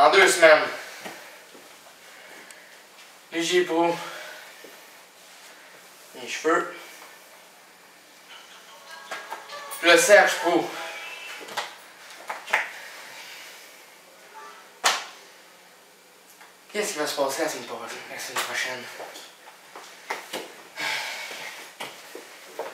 en 2 semaines. Léger pour les cheveux. Le Serge Pro. Qu'est-ce qui va se passer la semaine prochaine?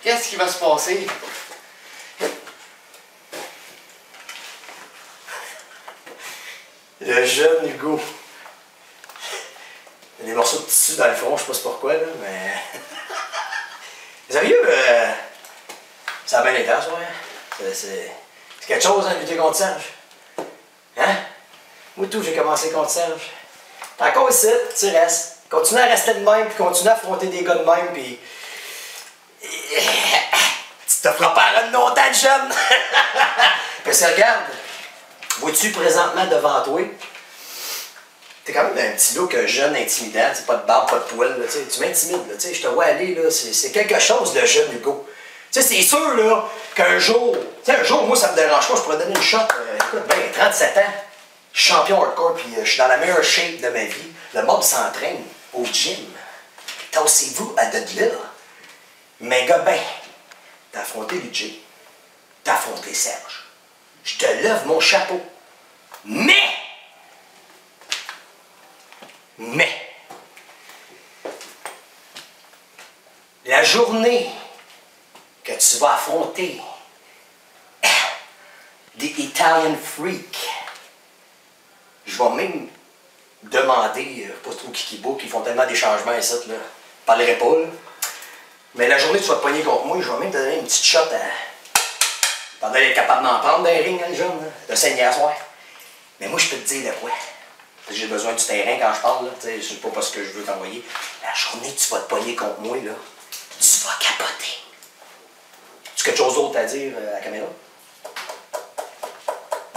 Qu'est-ce qui va se passer? Le jeune Hugo. Il y a des morceaux de tissu dans le front, je sais pas c'est pourquoi, là, mais... Sérieux, ça a bien été, ça, ouais. C'est quelque chose, hein, lutter contre Serge. Hein? Moi, tout, j'ai commencé contre Serge. T'es encore ici, tu restes. Continue à rester de même, puis continue à affronter des gars de même, puis... Tu te feras pas un longtemps de jeune! Parce que regarde, vois-tu présentement devant toi? T'es quand même un petit look jeune, intimidant, pas de barbe, pas de poils, là, tu m'intimides, je te vois aller, là, c'est quelque chose de jeune, Hugo. C'est sûr là, qu'un jour, un jour, moi ça me dérange pas, je pourrais donner une shot, écoute, ben, 37 ans, champion hardcore, puis je suis dans la meilleure shape de ma vie, le mob s'entraîne au gym. Tassez-vous à de là. Mais gars, ben, t'as affronté Luigi, t'as affronté Serge. Je te lève mon chapeau. Mais, la journée que tu vas affronter des Italian Freaks, je vais même demander, pas trop Kikibo, qui font tellement des changements ici, là, je parlerai pas, là. Mais la journée que tu vas te pogner contre moi, je vais même te donner une petite shot à... T'en être capable d'en prendre dans les rings, hein, le jeune, là, de saigner à soir. Mais moi, je peux te dire de quoi. J'ai besoin du terrain quand je parle, là, je sais pas ce que je veux t'envoyer. La journée que tu vas te pogner contre moi, là, tu vas capoter. Tu as quelque chose d'autre à dire à la caméra?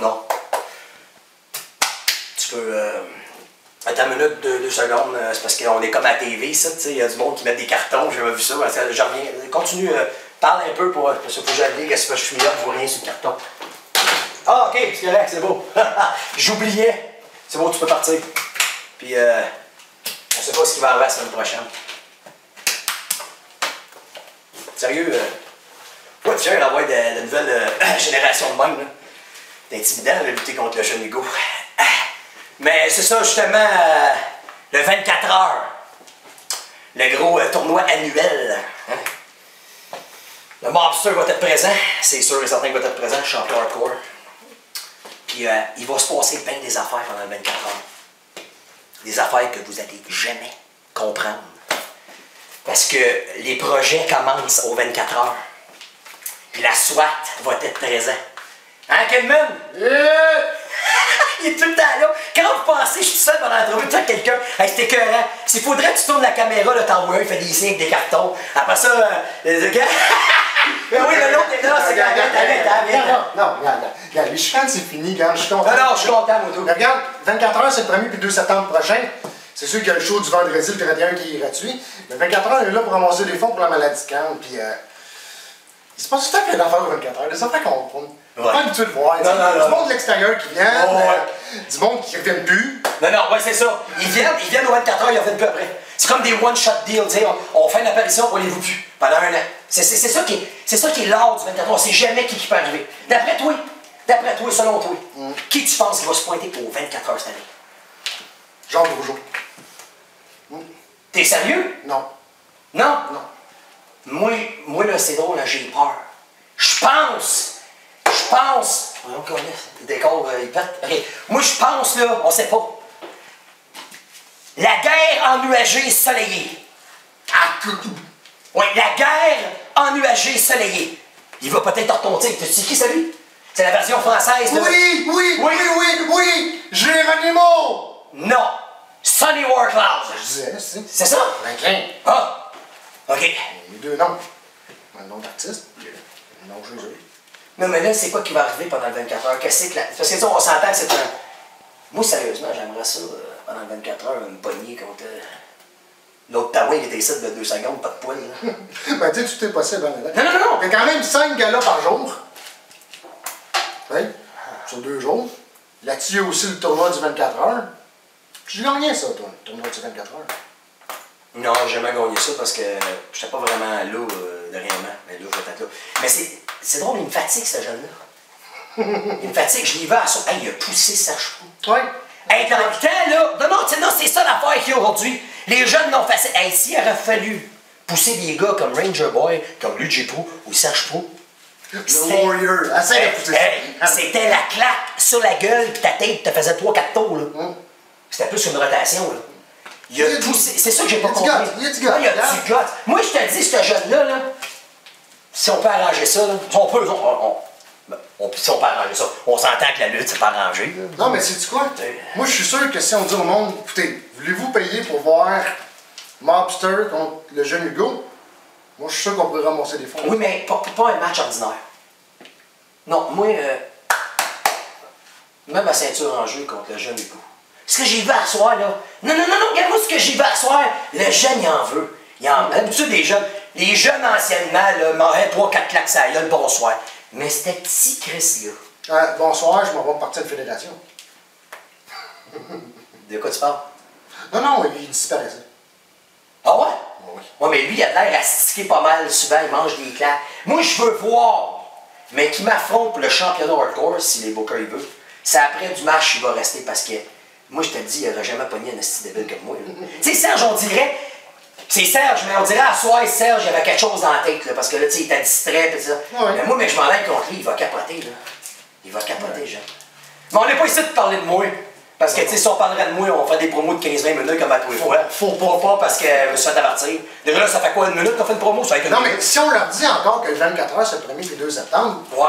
Non? Tu peux... Attends une minute, 2 secondes, c'est parce qu'on est comme à la TV, ça, tu sais, il y a du monde qui met des cartons, j'ai jamais vu ça, j'en reviens. Continue, parle un peu parce qu'il faut que j'aille, qu'est-ce que je suis là, je vois rien sur le carton. Ah, ok, c'est correct, c'est beau. J'oubliais. C'est bon, tu peux partir. Puis, on sait pas ce qui va arriver la semaine prochaine. Sérieux, pas de fier d'avoir de nouvelles générations de même, là. C'est intimidant de lutter contre le jeune Hugo. Mais c'est ça, justement, le 24 heures. Le gros tournoi annuel. Hein? Le Mobster va être présent. C'est sûr et certain qu'il va être présent, champion hardcore. Puis il va se passer bien des affaires pendant le 24 heures. Des affaires que vous n'allez jamais comprendre. Parce que les projets commencent aux 24 heures. Puis la SWAT va être présent. Hein, Kidman? Il est tout le temps là. Quand vous pensez, je suis seul pendant l'entrevue, tu sais, quelqu'un, hey, c'est écœurant. S'il faudrait que tu tournes la caméra, là, t'en vois un, il fait des signes avec des cartons. Après ça, le gars. Mais oui, l'autre est là, c'est Non, regarde, les chicanes, c'est fini, regarde, je suis content. Non, je suis content, moi, tout. Mais regarde, 24 heures, c'est le 1er puis 2 septembre prochain. C'est sûr qu'il y a le show du vendredi, le 31 qui est gratuit. Mais 24 heures, on est là pour ramasser des fonds pour la maladie de Cannes. Puis, il se passe tout le temps plein d'affaires aux 24 heures. Des affaires qu'on n'est pas habitué de voir. Du monde de l'extérieur qui vient, du monde qui ne reviennent plus. Non, ouais, c'est ça. Ils viennent aux 24 heures, ils ne reviennent plus après. C'est comme des one-shot deals, tu sais. On fait une apparition, on ne les voit plus pendant un an. C'est ça qui est l'art du 24 heures. On ne sait jamais qui peut arriver. D'après toi, selon toi, qui tu penses qui va se pointer aux 24 heures cette année? Jean Bourgeot. T'es sérieux? Non. Non? Non. Moi là, c'est drôle, là, j'ai peur. Je pense. Voyons qu'on est. Le décor, il pète. Okay. Moi, je pense, là, on sait pas. La guerre ennuagée soleillée. Oui, la guerre ennuagée soleillée. Il va peut-être retomber. Tu sais qui, c'est lui? C'est la version française, là. Oui! Géronimo! Non. Sonny Warcloud. Je disais, c'est ça? Franklin. Ah! OK. Les deux noms. Un nom d'artiste, un nom Jésus. Non, mais là, c'est quoi qui va arriver pendant le 24 heures? Qu'est-ce que parce que ça, on s'entend que c'est un... Moi, sérieusement, j'aimerais ça, pendant le 24 heures, me pogner contre... L'autre Taouin qui était ici de 2 secondes, pas de poil, là. Ben, tu sais, tout est possible, hein, là. Non! Il y a quand même 5 galas par jour. Oui, sur 2 jours. Là-dessus, il y a aussi le tournoi du 24 heures. J'ai gagné ça, toi, le tournoi du 24 heures. Non, j'ai jamais gagné ça parce que j'étais pas vraiment là dernièrement. Mais là, je vais être là. Mais c'est drôle, il me fatigue, ce jeune-là. Il me fatigue, je l'y vais à son. Hey, il a poussé Serge Proulx. Ouais. Hey, dans le temps, là. Non, c'est ça l'affaire qu'il y a aujourd'hui. Les jeunes l'ont facile. Hey, s'il aurait fallu pousser des gars comme Ranger Boy, comme Luigi Proulx ou Serge Proulx. Le Warrior. Essaye de pousser ça. C'était la claque sur la gueule, puis ta tête te faisait 3-4 tours, là. C'était plus une rotation, là. Il a poussé. C'est ça que j'ai pas compris. Il y a du gars. Il y a du gars. Moi, je te dis, ce jeune-là, là, si on peut arranger ça, là, si on peut arranger ça, on s'entend que la lutte, c'est pas arrangé. Là. Non, mais sais-tu quoi? Moi, je suis sûr que si on dit au monde, écoutez, voulez-vous payer pour voir Mobster contre le jeune Hugo? Moi, je suis sûr qu'on pourrait ramasser des fonds. Oui, mais pas un match ordinaire. Non, moi, même ma ceinture en jeu contre le jeune Hugo. Ce que j'y vais à soir, là. Non, regarde-moi ce que j'y vais à soir. Le jeune, il en veut. D'habitude, les jeunes anciennement, là, m'auraient 3-4 claques ça là, le bonsoir. Mais c'était petit Chris-là. Bonsoir, je m'en vais me partir de fédération. De quoi tu parles? Non, il disparaissait. Ah ouais? Oui. Ouais, mais lui, il a l'air à sticker pas mal souvent, il mange des claques. Moi, je veux voir, mais qui m'affronte pour le championnat hardcore, si les bookers il veut. C'est après du match qu'il va rester parce que, moi, je te dis, il n'aurait jamais pogné un esti débile comme moi. Tu sais, Serge, on dirait, c'est Serge, mais on dirait à soir, Serge, il avait quelque chose dans la tête, là, parce que là, tu sais, il était distrait, pis ça. Ouais. Mais moi, je m'en vais contre lui, il va capoter, là. Il va capoter, Jean. Mais on n'est pas ici de parler de moi. Parce que, tu sais, si on parlerait de moi, on ferait des promos de 15-20 minutes comme à tous les fois. Faut pas parce que je me suis fait avertir. Déjà là, ça fait quoi, une minute qu'on fait une promo? Ça fait Non, mais si on leur dit encore que le 24 heures, c'est le 1er et 2 septembre, ouais.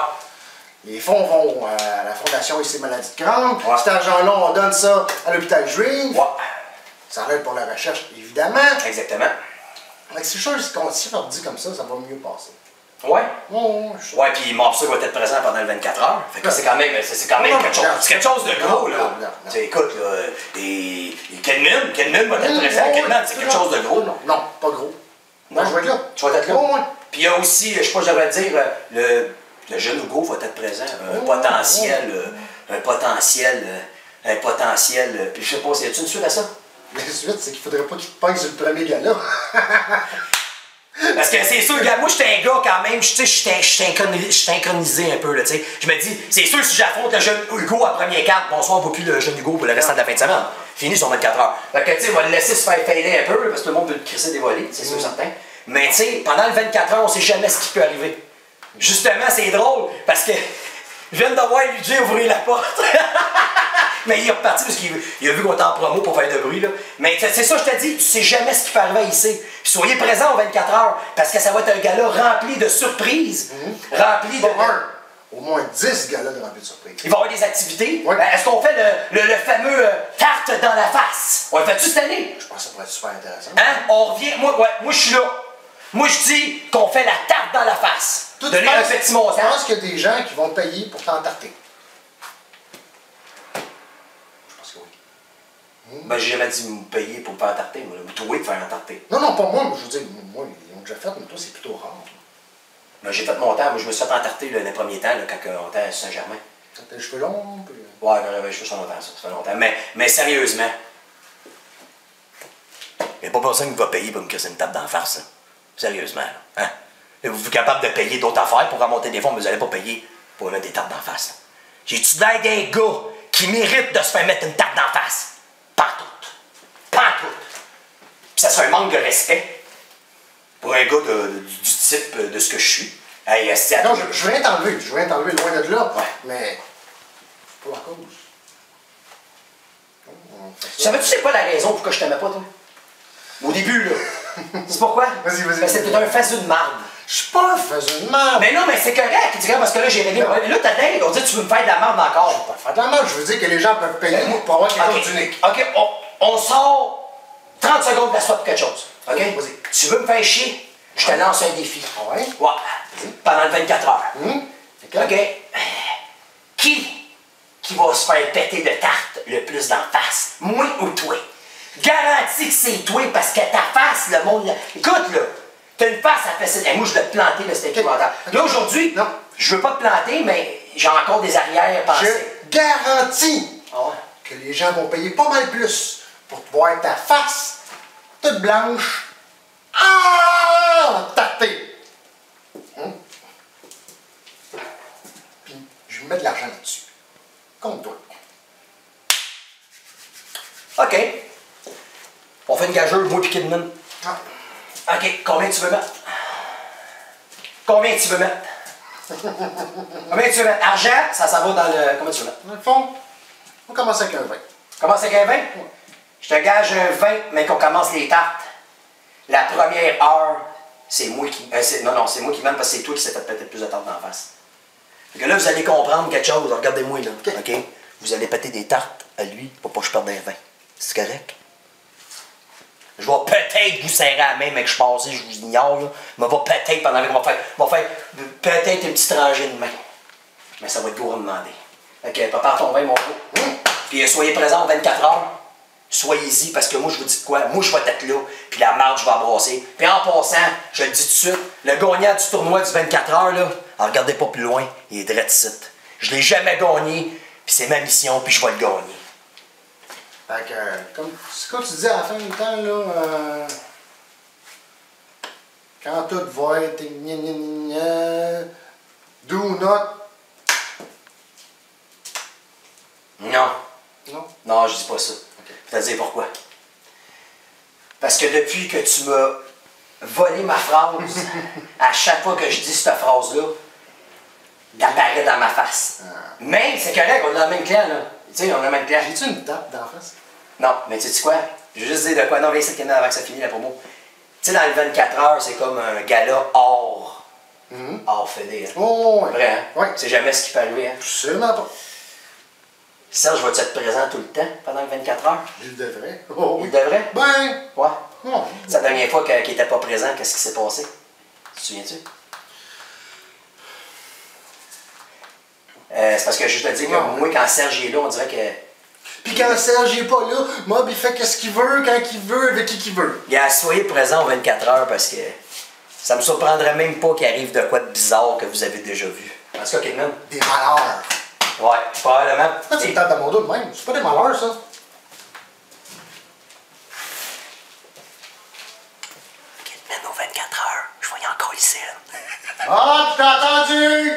les fonds vont à la Fondation ici Maladies de Crâne. Ouais. Cet argent-là, on donne ça à l'hôpital juif. Ouais. Ça aide pour la recherche, évidemment. Exactement. Mais c'est sûr, si on leur dit comme ça va mieux passer. Ouais. Ouais, Puis Mobster va être présent pendant le 24 heures. Fait que c'est quand même, quelque chose. C'est quelque chose de gros, là. Tu sais, écoute, là, et Kenman va être présent. Kenman, c'est quelque chose de gros. Non, pas gros. Non, je vais être là. Tu vas être là? Ouais. Puis il y a aussi, je sais pas, je devrais dire, le jeune Hugo va être présent. Un potentiel. Puis je sais pas, y a-tu une suite à ça? La suite, c'est qu'il faudrait pas qu'il te pogne sur le premier gala. Parce que c'est sûr, regarde, moi j'étais un gars quand même, tu sais, je suis synchronisé un peu, là, tu sais. Je me dis, c'est sûr, si j'affronte le jeune Hugo à première carte, bonsoir, on ne voit plus le jeune Hugo pour le restant de la fin de semaine. Fini sur 24 heures. Fait que, tu sais, on va le laisser se faire failler un peu, parce que tout le monde peut le crisser des volets, c'est sûr, certain. Mais, tu sais, pendant le 24 heures, on sait jamais ce qui peut arriver. Justement, c'est drôle, parce que je viens de voir Luigi ouvrir la porte. Mais il est reparti parce qu'il a vu qu'on était en promo pour faire de bruit, là. Mais c'est ça, je te dis, tu sais jamais ce qui peut arriver ici. Puis soyez présents aux 24 heures, parce que ça va être un gala rempli de surprises, rempli de... Au moins 10 galas de remplis de surprises. Il va y avoir des activités. Ouais. Est-ce qu'on fait le fameux tarte dans la face? On le fait-tu cette année? Je pense que ça pourrait être super intéressant. Hein? On revient, moi je suis là. Moi je dis qu'on fait la tarte dans la face. Donner un petit montant. Je pense qu'il y a des gens qui vont payer pour t'entarter. Ben, j'ai jamais dit me payer pour me faire tarter, moi. Ou toi de faire tarter. Non, pas moi, mais je veux dire, moi, ils ont déjà fait, mais toi, c'est plutôt rare. Ben, j'ai fait mon temps, moi, je me suis fait entarter dans les premiers temps, là, quand on était à Saint-Germain. T'as les cheveux longs, puis... Ouais, ben, les cheveux sont longtemps, ça fait longtemps. Mais sérieusement, il n'y a pas personne qui va payer pour me casser une tape d'en face, hein. Sérieusement, là. Hein? Vous êtes capable de payer d'autres affaires pour remonter des fonds, mais vous n'allez pas payer pour mettre des tapes d'en face. J'ai-tu l'air d'un gars qui mérite de se faire mettre une tape d'en face? Pas tout. Puis ça serait un manque de respect pour un gars du type de ce que je suis. Hey, non, je veux rien t'enlever. Loin de là. Ouais. Mais c'est pas la cause. Savais-tu c'est quoi la raison pourquoi je t'aimais pas, toi? Au début, là. C'est pourquoi? Vas-y. Parce que c'était un faiseux de marde. Je suis pas un faiseux de merde. Mais non, mais c'est correct. Tu dis, parce que là, j'ai réglé. Là, t'as dit, on dit, tu veux me faire de la merde encore. Pas faire de la merde, je veux dire que les gens peuvent payer pour avoir quelque chose d'unique. OK, on sort 30 secondes de la soie pour quelque chose. OK? Vas-y. Tu veux me faire chier? Je te lance un défi. Ah ouais? Ouais. Pendant le 24 heures. OK? Qui va se faire péter de tarte le plus d'en face? Moi ou toi? Garantis que c'est toi parce que ta face, le monde... Écoute, là, t'as une face à fesser. Moi, je vais te planter de cet équipementaire. Là, aujourd'hui, je veux pas te planter, mais j'ai encore des arrières pensées. garantis Ah ouais? que les gens vont payer pas mal plus pour te voir ta face toute blanche, tartée. Hein? Puis, je vais mettre de l'argent là-dessus. Compte-toi. OK. On fait une gageure, moi et Kidman. Ah. OK, combien tu veux mettre? Combien tu veux mettre? Combien tu veux mettre? Argent, ça va dans le... Combien tu veux mettre? Dans le fond, on commence avec un 20. Commence avec un 20? Je te gage un 20, mais qu'on commence les tartes. La première heure, c'est moi qui... non, c'est moi qui mène parce que c'est toi qui s'est fait péter plus de tartes dans la face. Donc là, vous allez comprendre quelque chose. Regardez-moi là. OK? Vous allez péter des tartes à lui pour pas que je perde un 20. C'est correct? Je vais peut-être vous serrer la main, mais que je passe, je vous ignore, là. Mais va peut-être pendant qu'on va faire peut-être une petite rangée de main. Mais ça va être gourmandé. OK, prépare ton vin, mon gars. Puis soyez présents 24 heures. Soyez-y, parce que moi, je vous dis de quoi? Moi, je vais être là, puis la marde, je vais embrasser. Puis en passant, je le dis tout de suite, le gagnant du tournoi du 24 heures, là, regardez pas plus loin, il est direct ici. Je l'ai jamais gagné, puis c'est ma mission, puis je vais le gagner. Fait que, comme tu disais à la fin du temps, là, quand tout va être gna gna gna, do not. Non. Non? Non, je dis pas ça. Ok. Je vais te dire pourquoi. Parce que depuis que tu m'as volé ma phrase, à chaque fois que je dis cette phrase-là, elle apparaît dans ma face. Mais c'est correct, on a le même clan, là. Tu sais, on a le même clan. J'ai-tu une tape d'en face? Non, mais tu sais quoi? Je vais juste dire de quoi. Non, viens ici, avant que ça finisse la promo. Tu sais, dans le 24 heures, c'est comme un gala hors. Hors fédé, hein. Oh, oui. Vrai, hein? Oui. C'est jamais ce qui peut arriver, hein? Absolument pas. Serge, vas-tu être présent tout le temps pendant le 24 heures? Il devrait. Oh, Il oui. devrait? Ben, Ouais. non. C'est la dernière fois qu'il n'était pas présent, qu'est-ce qui s'est passé? Tu te souviens-tu? C'est parce que je te dis que moi, quand Serge est là, on dirait que. Puis quand Serge n'est pas là, Mob, il fait ce qu'il veut, quand il veut, avec qui il veut. Gars, soyez présent aux 24 heures parce que ça me surprendrait même pas qu'il arrive de quoi de bizarre que vous avez déjà vu. En tout cas, Kidman? Des malheurs. Ouais, probablement. Pourquoi tu me tapes dans mon dos de même? C'est pas des malheurs, ça. Kidman aux 24 heures, je vais y encore ici. Ah, tu t'as entendu?